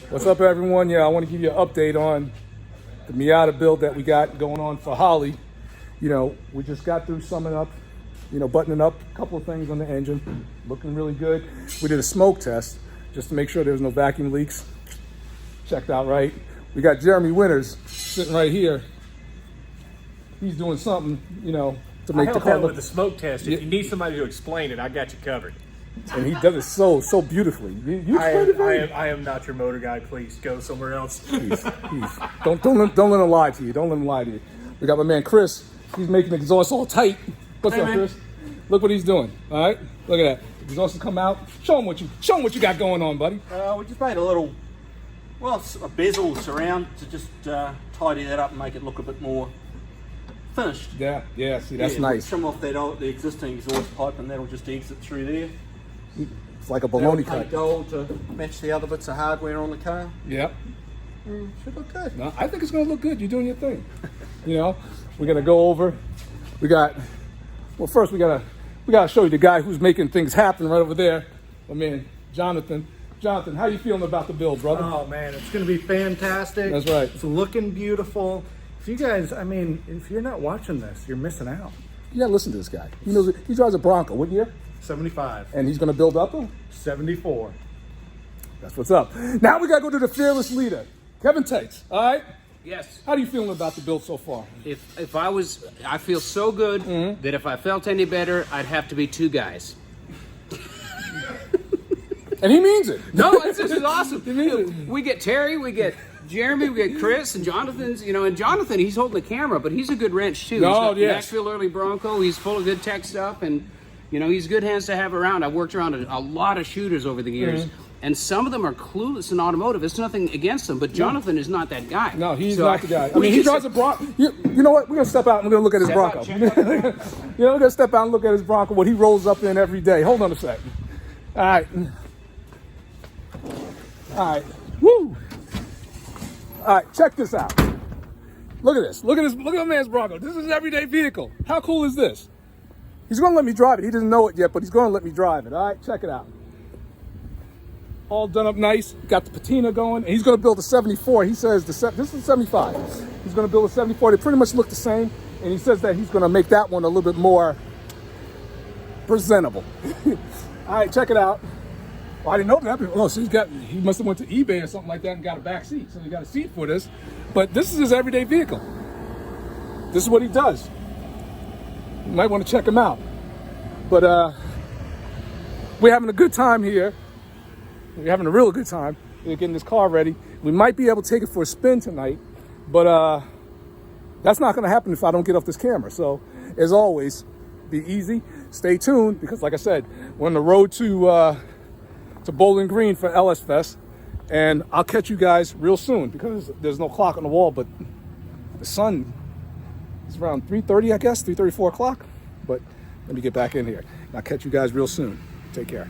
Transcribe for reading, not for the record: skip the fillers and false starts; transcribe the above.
What's up, everyone? Yeah, I want to give you an update on the Miata build that we got going on for Holley. You know, we just got through summing up, buttoning up a couple of things on the engine, looking really good. We did a smoke test just to make sure there was no vacuum leaks. Checked out right. We got Jeremy Winters sitting right here. He's doing something, to make the car look look. with the smoke test. If you need somebody to explain it, I got you covered. And he does it so beautifully. I am not your motor guy. Please go somewhere else. Please. Don't let him lie to you. Don't let him lie to you. We got my man Chris. He's making the exhaust all tight. What's up, man. Chris? Look what he's doing. All right, look at that. The exhaust has come out. Show him what you got going on, buddy. We just made a little, a bezel surround to just tidy that up and make it look a bit more finished. Yeah. See, that's nice. Trim off the existing exhaust pipe, and that'll just exit through there. It's like a baloney cut. Paint gold to match the other bits of hardware on the car. Yep. Should look good. No, I think it's gonna look good. You're doing your thing. We're gonna go over. First we gotta show you the guy who's making things happen right over there. My man, Jonathan. Jonathan, how you feeling about the build, brother? Oh man, it's going to be fantastic. That's right. It's looking beautiful. If you guys, if you're not watching this, you're missing out. You gotta listen to this guy. He drives a Bronco. What year? 75. And he's gonna build up them? 74. That's what's up. Now we gotta go to the fearless leader, Kevin Tetz. All right. Yes. How are you feeling about the build so far? I feel so good that if I felt any better, I'd have to be two guys. And he means it. No, this is awesome. He means it. We get Terry, we get Jeremy, we get Chris, and Jonathan's, and Jonathan, he's holding the camera, but he's a good wrench too. Oh, He's yes. Nashville Early Bronco, he's full of good tech stuff, and, he's good hands to have around. I've worked around a lot of shooters over the years, and some of them are clueless in automotive. It's nothing against them, but Jonathan is not that guy. No, he's not the guy. He drives a Bronco. You know what? We're going to step out and we're going to look at his Bronco. We're going to step out and look at his Bronco, what he rolls up in every day. Hold on a second. All right. Woo. All right, check this out. Look at this. Look at my man's Bronco. This is an everyday vehicle. How cool is this? He's going to let me drive it. He doesn't know it yet, but he's going to let me drive it. All right, check it out. All done up nice. Got the patina going. And he's going to build a 74. He says this is a 75. He's going to build a 74. They pretty much look the same. And he says that he's going to make that one a little bit more presentable. All right, check it out. Well, I didn't know that. Oh, so he must have went to eBay or something like that and got a back seat. So he got a seat for this. But this is his everyday vehicle. This is what he does. You might want to check him out. But we're having a good time here. We're having a real good time. We're getting this car ready. We might be able to take it for a spin tonight, but that's not going to happen if I don't get off this camera. So, as always, be easy. Stay tuned because, like I said, we're on the road to Bowling Green for LS Fest, and I'll catch you guys real soon because there's no clock on the wall, but the sun is around 3:30, I guess, 3:30, 4 o'clock. But let me get back in here. I'll catch you guys real soon. Take care.